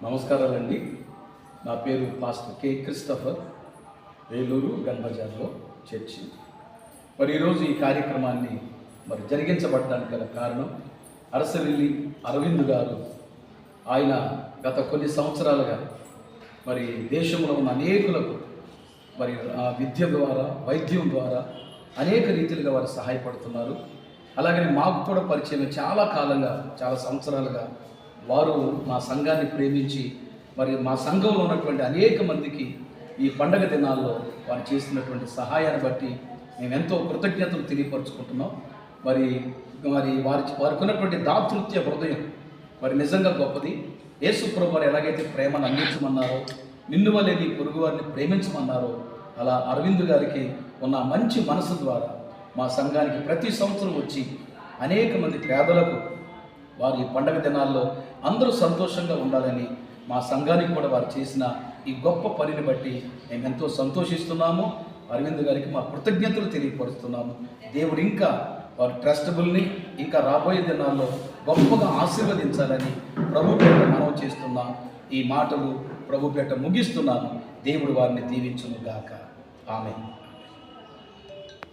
నమస్కారాలండి. నా పేరు పాస్టర్ కె క్రిస్టఫర్, వేలూరు గన్బజార్లో చర్చి. మరి ఈరోజు ఈ కార్యక్రమాన్ని జరిగించబడడానికి గల కారణం అరసవిల్లి అరవింద్ గారు. ఆయన గత కొన్ని సంవత్సరాలుగా దేశంలో ఉన్న అనేకులకు విద్య ద్వారా, వైద్యం ద్వారా అనేక రీతిలుగా వారు సహాయపడుతున్నారు. అలాగనే మాకు కూడా పరిచయం చాలా కాలంగా, చాలా సంవత్సరాలుగా వారు మా సంఘాన్ని ప్రేమించి మా సంఘంలో ఉన్నటువంటి అనేక మందికి ఈ పండగ దినాల్లో వారు చేస్తున్నటువంటి సహాయాన్ని బట్టి మేము ఎంతో కృతజ్ఞతలు తెలియపరుచుకుంటున్నాం. వారికి ఉన్నటువంటి దాతృత్య హృదయం నిజంగా గొప్పది. యేసు ప్రభువు వారు ఎలాగైతే ప్రేమను అందించమన్నారో, నిన్ను వలె నీ పొరుగు వారిని ప్రేమించమన్నారో, అలా అరవింద్ గారికి ఉన్న మంచి మనసు ద్వారా మా సంఘానికి ప్రతి సంవత్సరం వచ్చి అనేక మంది పేదలకు వారు ఈ పండగ దినాల్లో అందరూ సంతోషంగా ఉండాలని మా సంఘానికి కూడా వారు చేసిన ఈ గొప్ప పనిని బట్టి మేము ఎంతో సంతోషిస్తున్నాము. అరవింద్ గారికి మా కృతజ్ఞతలు తెలియపరుస్తున్నాము. దేవుడు ఇంకా వారు ట్రస్టబుల్ని ఇంకా రాబోయే దినాల్లో గొప్పగా ఆశీర్వదించాలని ప్రభు పేట మనవి చేస్తున్నాం. ఈ మాటలు ప్రభు పేట ముగిస్తున్నాను. దేవుడు వారిని దీవించును గాక. ఆమేన్.